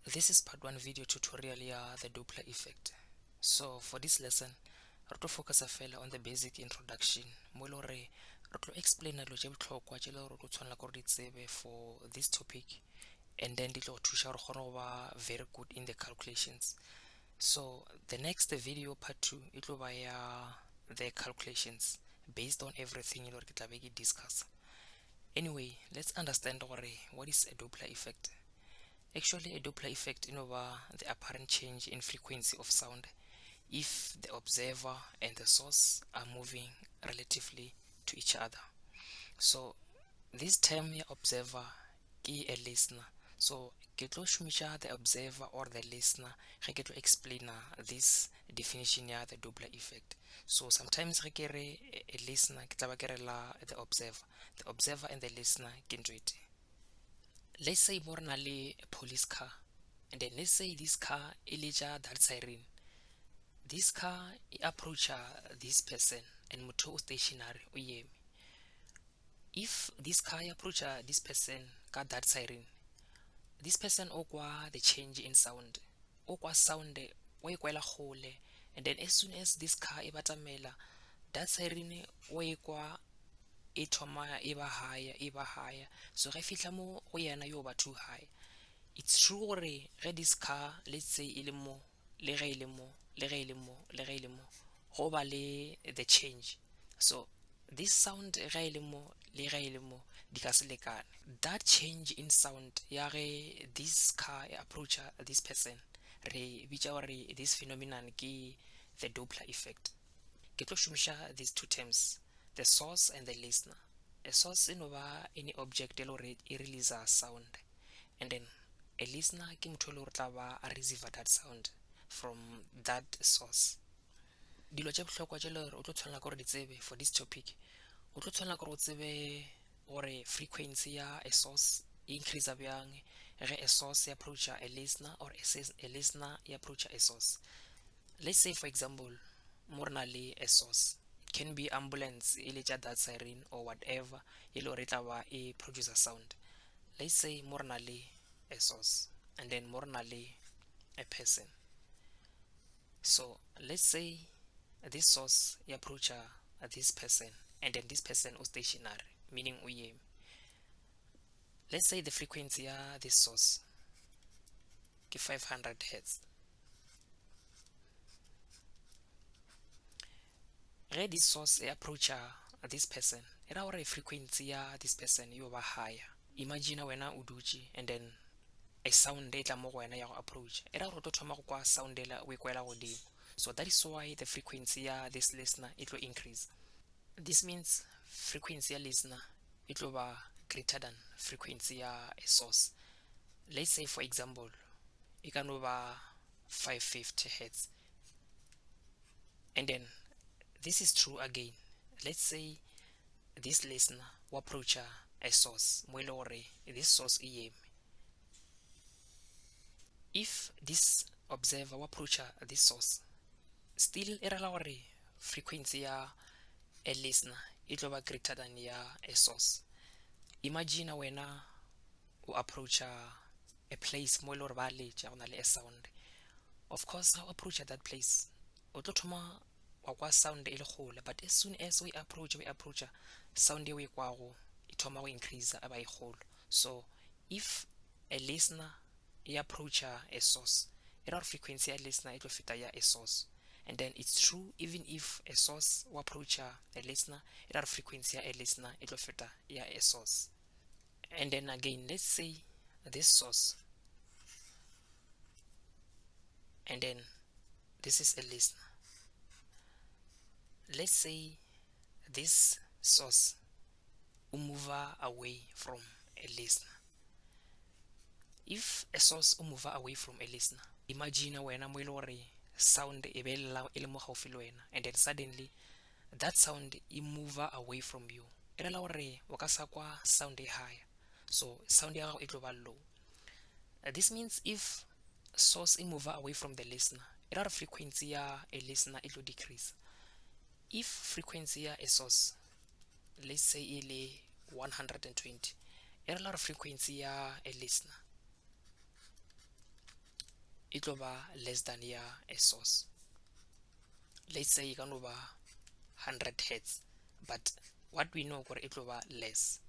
This is part 1 video tutorial the Doppler effect. So for this lesson, re tlo focus on the basic introduction mo le re tlo explain dilo tse botlhokwa tse le re tlo tshwanela gore di tsebe for this topic, and then di tlo thusa gore kgone go ba very good in the calculations. So the next video, part 2, it will be the calculations based on everything ke tla be ke discuss. Anyway, let's understand what is a Doppler effect. Actually, a Doppler effect is the apparent change in frequency of sound if the observer and the source are moving relatively to each other. So this term observer is a listener. So ke tlo shumisha the observer or the listener ge ke tlo explain this definition ya the Doppler effect. So sometimes ge ke re a listener ke tla ba ke re la the observer and the listener ke ntho ete. Let's say more a police car, and then let's say this car elija that siren. This car approach this person and moto stationary uyemi. If this car approach this person got that siren, this person okwa the change in sound, okwa sound we kwela hole, and then as soon as this car ibatamela, that siren we kwa e thoma e ba higher, so ge fihla mo go yena yo ba too high. It's true gore ge this car, let's say e le mo le ge e le mo go ba le the change. So this sound ge e le mo le ge e le mo di ka se lekane. That change in sound ya ge this car approach this person, re bitša gore this phenomenon ke the Doppler effect. Ke tlo shumisha these two terms, the source and the listener. A source is any object e release sound, and then a listener ke motho le tla ba a receive that sound from that source. Dilo tše bohlokwa tše le o tlo tshwanela gore di tsebe for this topic, o tlo tshwanela gore o tsebe gore frequency ya a source e increase bjang ge a source approach a listener or a listener approach a source. Let's say for example more le a source, it can be ambulance e letša that siren or whatever e le gore tla e produce a sound. Let's say more le a source, and then more le a person. So let's say this source approach this person, and then this person is stationary, meaning uyemi. Let's say the frequency this source ke 500 Hz. Ge this source approach this person, era gore frequency ya this person yo ba higher. Imagine wena o dutše and then a sound e tla mo go wena ya go approach, era gore o tlo thoma go kwa sound ela o e kwela godimo. So that is why the frequency ya this listener it will increase. This means frequency ya listener it will be greater than frequency ya a source. Let's say for example e can over 550 Hz, and then this is true again. Let's say this listener will approach a source mo ile gore this source e eme. If this observer will approach this source, still e rela gore frequency ya a listener it will be greater than ya a source. Imagine wena o approach a place mo ile gore ba letša go na le a sound. Of course how approach that place o tlo thoma wa kwa sound e le gole, but as soon as we approach sound e we kwago e thoma go increase ba e golo. So if a listener e approach a source, era frequency ya listener it will feta ya a source. And then it's true even if a source will approach a listener, era frequency ya a listener it will feta ya a source. And then again let's say this source, and then this is a listener. Let's say this source will move away from a listener. If a source will move away from a listener, imagine wena mo ile gore sound e be le mo gaufi le wena, and then suddenly that sound e move away from you, e rela gore o ka sa kwa sound e higher, so sound ya gago e tlo ba low. This means if source e move away from the listener, e ra frequency ya a listener it will decrease. If frequency ya a source, let's say e le 120, e rela gore frequency ya a listener e tlo ba less than ya a source. Let's say e ka no ba 100 hertz, but what we know gore e tlo ba less.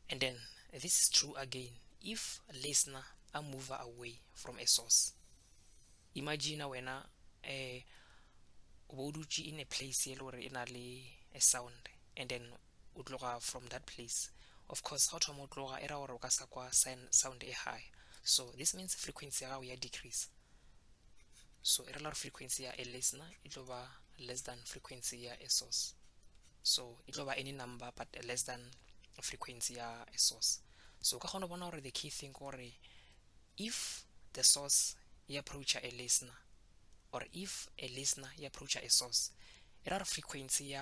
And then this is true again if listener a move away from a source. Imagine wena o dutse in a place e le gore e na le a sound, and then o tloga from that place. Of course ga thoma o tloga e ra gore o ka sa kwa sound e high, so this means frequency ya gago ya decrease. So e rela gore frequency ya a listener e tlo ba less than frequency ya a source. So it will be any number but less than frequency ya a source. So ka kgona bona gore the key thing gore if the source ya approach a listener, or if a listener ya approach a source, e ra frequency ya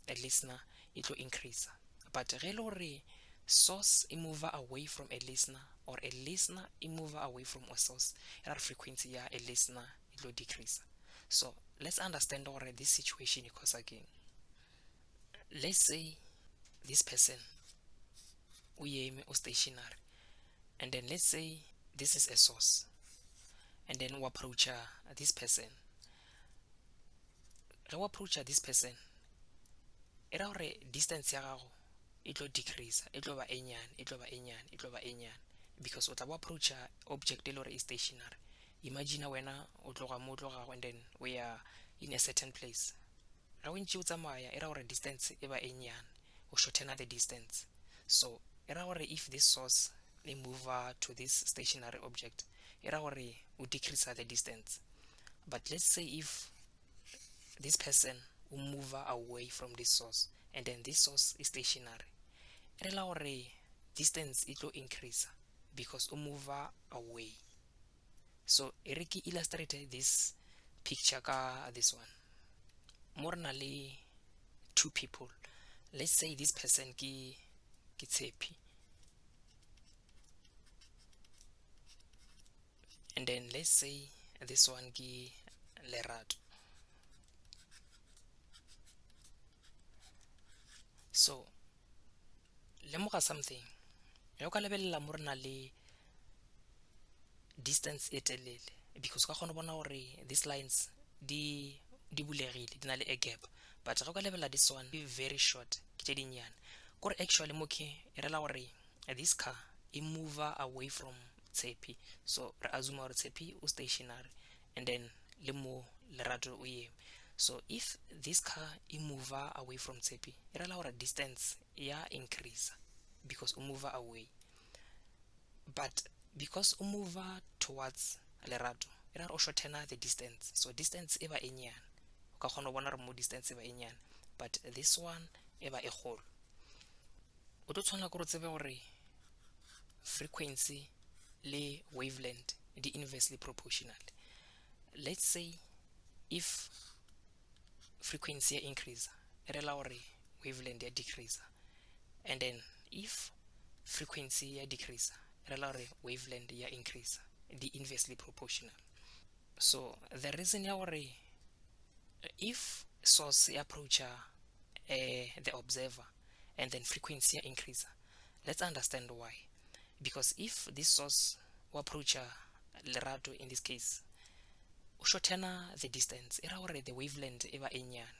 a listener it will increase. But ge le gore source e move away from a listener, or a listener e move away from a source, e ra frequency ya a listener it will decrease. So let's understand gore this situation because again, let's say this person we aim stationary, and then let's say this is a source, and then we approach this person. We approach this person, e ra gore distance ya gago e tlo decrease, e tlo ba e nyane, e tlo ba e nyane, e tlo ba e nyane, because o tla bo approach object e le gore e stationary. Imagine wena o tloga mo tlogago, and then we are in a certain place. Ga o ntse o tsamaya e ra gore distance e ba e nyane, o shorten the distance. So e ra gore if this source they move to this stationary object, e ra gore o decrease the distance. But let's say if this person will move away from this source, and then this source is stationary, e rela gore distance it will increase because o move away. So e re ke illustrate this picture ka this one. More le two people. Let's say this person ke Tshepi, and then let's say this one ke Lerato. So lemoga something, yo ka lebelela mo rena le distance e telele, because ka kgona bona gore these lines di bulegile, di na le a gap, but ga o ka lebelela this one be very short, ke tse dinnyane. Kore actually mo ke e rela gore this car e move away from Tshepi, so re assume gore Tshepi o stationary, and then le mo Lerato o eme. So if this car e move away from Tshepi, e rela gore distance ya increase because o move away. But because o move towards Lerato, e ra o shorten the distance, so distance e ba e nyane. O ka kgona bona re mo distance e ba e nyane, but this one e ba e kgolo. O tlo tshwana go tsebe gore frequency le wavelength di inversely proportional. Let's say if frequency ya increase, e rela gore wavelength ya decrease, and then if frequency ya decrease, e rela gore wavelength ya increase, di inversely proportional. So the reason ya gore if source ya approach the observer, and then frequency increase, let's understand why. Because if this source will approach Lerato in this case, o shorten the distance, e ra gore the wavelength e ba e nyane.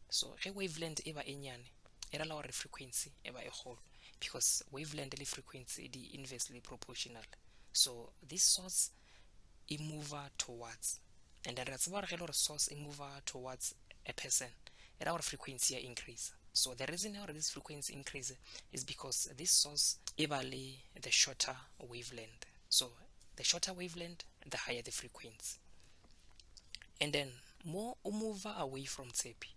So ge wavelength e ba e nyane, e ra la gore frequency e ba e kgolo, because wavelength le frequency di inversely proportional. So this source e move towards, and then re tseba ge le gore source e move towards a person, e ra gore frequency ya increase. So the reason why this frequency increase is because this source e ba le the shorter wavelength. So the shorter wavelength, the higher the frequency. And then more o move away from Tshepi,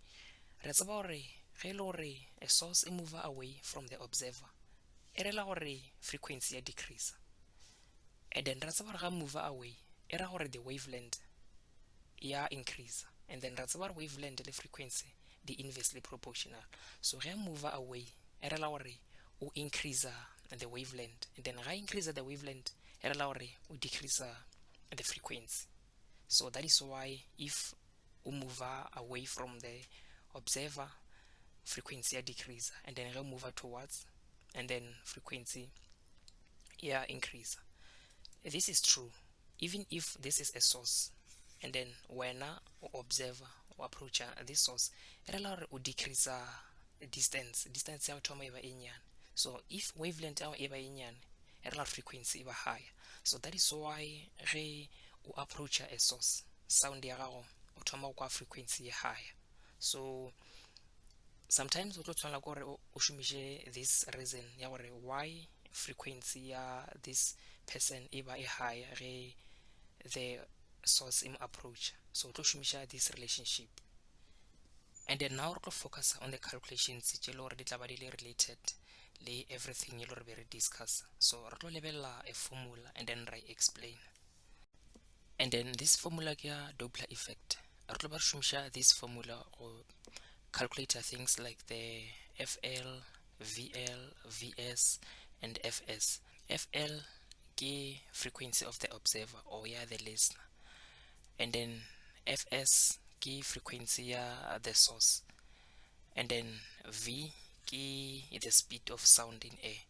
re tseba gore ge le gore a source e move away from the observer, e rela gore frequency ya decrease. And then re tseba gore ga move away, e ra gore the wavelength ya increase, and then re tseba gore wavelength le frequency di inversely proportional. So ge move away, e rela gore o increase the wavelength, and then ga increase the wavelength, e rela gore o decrease the frequency. So that is why if o move away from the observer, frequency decrease, and then you move towards, and then frequency increase. This is true even if this is a source and then wena o observer o approacha this source e rela gore o decrease distance ya go thoma e ba e nyane. So if wavelength ya e ba e nyane e rela frequency e ba higher. So that is why ge o approacha a source sound ya gago o thoma go kwa frequency e higher. So sometimes o tlo tshwanela gore o shumishe this reason ya gore why frequency ya this person e ba e higher ge the source im approach. So o tlo shumisha this relationship. And then now re tlo focus on the calculations tse le gore di tla ba di le related le everything e le gore be re discuss. So re tlo lebella a formula and then re explain. And then this formula ke ya Doppler effect. Re tlo ba re shumisha this formula go calculate things like the FL, VL, VS, and FS. FL ke frequency of the observer or ya the listener, and then FS ke frequency ya the source, and then V ke the speed of sound in air.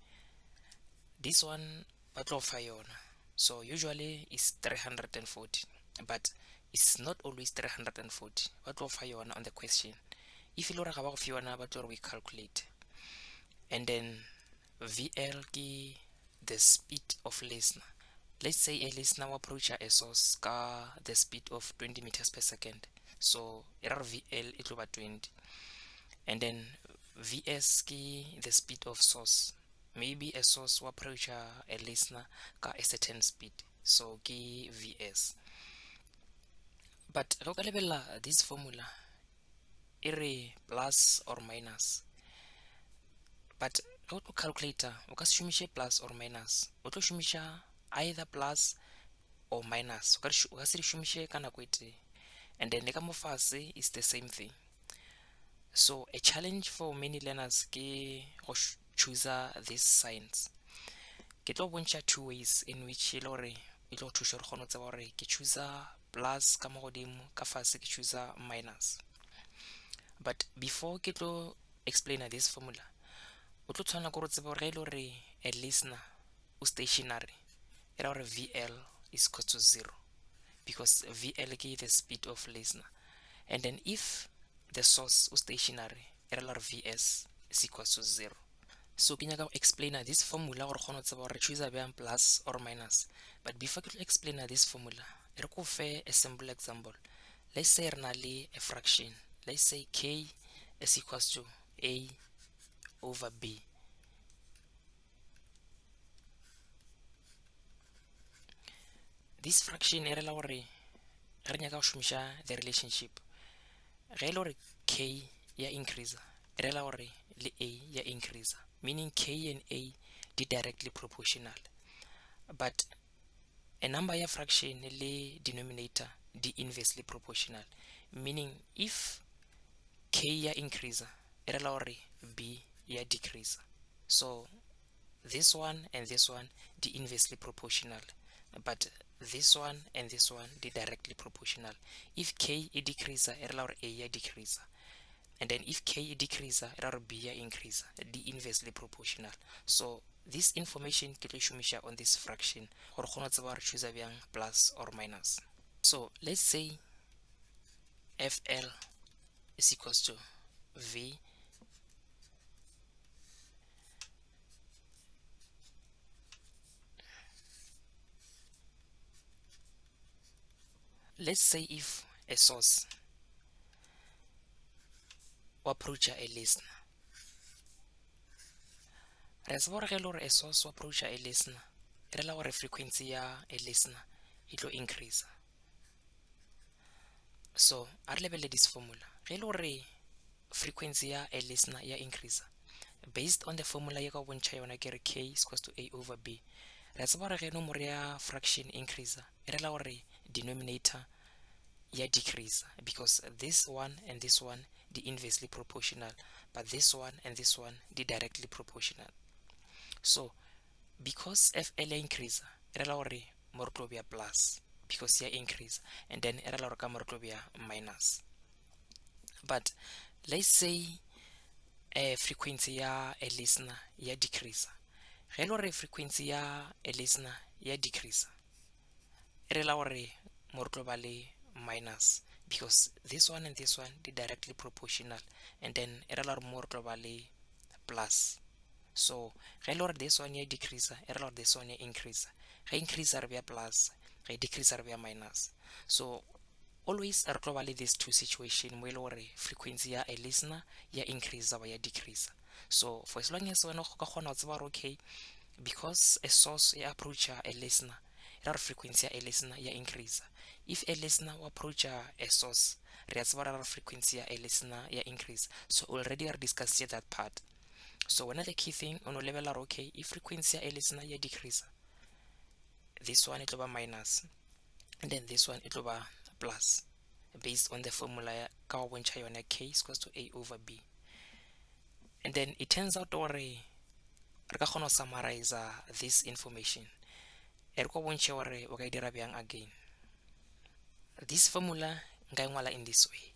This one ba tlo fa yona, so usually it's 340, but it's not always 340. Ba tlo fa yona on the question. If you look about Fiona, but we calculate, and then VL ke the speed of listener. Let's say a listener will approach a source ka the speed of 20 meters per second. So error VL it will be 20, and then VS ke the speed of source. Maybe a source will approach a listener ka a certain speed, so ke VS. But look at this formula. Ere plus or minus, but go to calculator o ka shumishe plus or minus, o tlo shumisha either plus or minus, o ka se shumishe ka nako ete, and then le ka mo fase is the same thing. So a challenge for many learners ke go choose these signs. Ke tlo bontsha two ways in which e le gore e tlo thusha re kgone tseba gore ke choose plus ka mo godimo, ka fase ke choose minus. But before ke tlo explain this formula, o tlo tshwana go tseba gore le gore a listener o stationary era gore VL is equal to 0, because VL ke the speed of listener, and then if the source o stationary era gore VS is equal to 0. So ke nyaka go explain this formula gore kgone tseba gore choose bjang plus or minus. But before ke tlo explain this formula, re go fe a simple example. Let's say re na le a fraction. Let's say K is equals to A over B. This fraction e rela gore re nyaka go shumisha the relationship. Ge le gore K ya increase, e rela gore le A ya increase, meaning K and A di directly proportional. But a number ya fraction le denominator di inversely proportional, meaning if K ya increase, e rela gore B ya decrease. So this one and this one di inversely proportional, but this one and this one di directly proportional. If K e decrease, e rela gore A ya decrease, and then if K e decrease, e rela gore B ya increase, di inversely proportional. So this information ke tlo shumisha on this fraction gore kgona tseba gore choose bjang plus or minus. So let's say FL is equals to V let's say if a source o approach a listener, re tseba gore ge le gore a source o approach a listener, e rela gore frequency ya a listener e tlo increase. So a re lebelle this formula. Ge le gore frequency ya a listener ya increase, based on the formula ya ka bontšha yona ke re K is equals to A over B, re tseba gore ge nomoro ya fraction increase, e rela gore denominator ya decrease, because this one and this one di inversely proportional, but this one and this one di directly proportional. So because FL ya increase, e rela gore mo re tlo bea plus because ya increase, and then e rela gore ka mo re tlo bea minus. But let's say frequency ya a listener ya decrease. Ge le gore frequency ya a listener ya decrease, re la gore mo re tlo ba le minus, because this one and this one di directly proportional, and then e re la gore mo re tlo ba le plus. So ge e le gore this one ya decrease e re la gore this one ya increase, ge increase re bea plus, ge decrease re bea minus. So always re tlo ba le these two situation mo e le gore frequency ya a listener ya increase ba ya decrease. So for as long as wena go ka kgona go tseba gore okay, because a source ya approach a listener, e ra frequency ya a listener ya increase. If a listener o approach a source, re a tseba ra frequency ya a listener ya increase. So already re discussed that part. So one of the key thing on level are okay, if frequency ya a listener ya decrease, this one it will be minus, and then this one it will be plus, based on the formula ka bontsha yona k is equals to a over b. And then it turns out or re ka kgona summarize this information. E re go bontshe gore o ka dira bjang again. This formula nka ngwala in this way,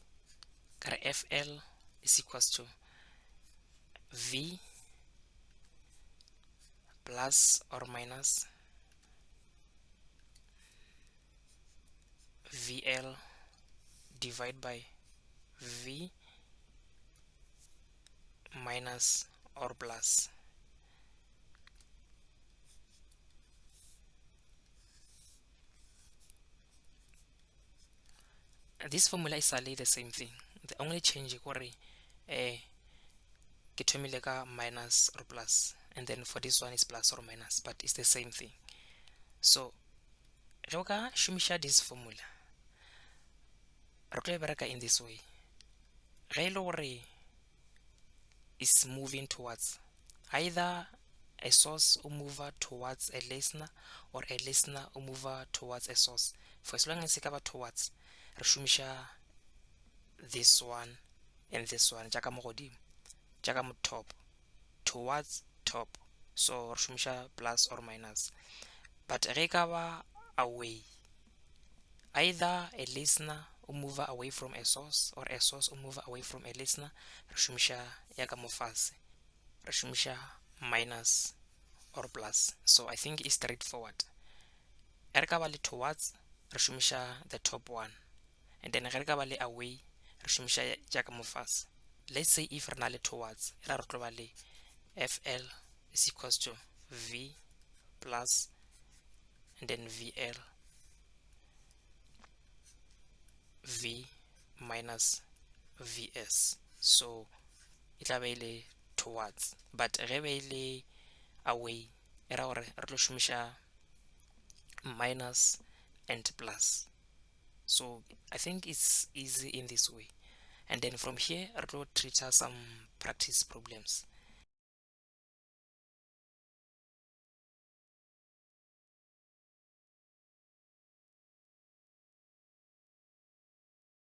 kare fl is equals to v plus or minus vl divided by v minus or plus. This formula is really the same thing. The only change is gore ke thomile ka minus or plus, and then for this one is plus or minus, but it's the same thing. So ge o ka shumisha this formula, re tlo bereka in this way. Ge e le gore is moving towards either a source or move towards a listener, or a listener or move towards a source, for as long as e ka ba towards, re shumisha this one and this one jaaka mo godimo, jaaka mo top, towards top, so re shumisha plus or minus. But ge ka ba away, either a listener or move away from a source, or a source or move away from a listener, re shumisha jaaka mo fase, re shumisha minus or plus. So I think it's straightforward. Ge re ka ba le towards, re shumisha the top one, and then ge re ka ba le away, re shumisha jaaka mo fase. Let's say if re na le towards, e ra re tlo ba le fl is equals to v plus and then vl v minus vs. So it tla be ile towards, but ge be ile away, e ra gore re tlo shumisha minus and plus. So I think it's easy in this way. And then from here, I will treat some practice problems.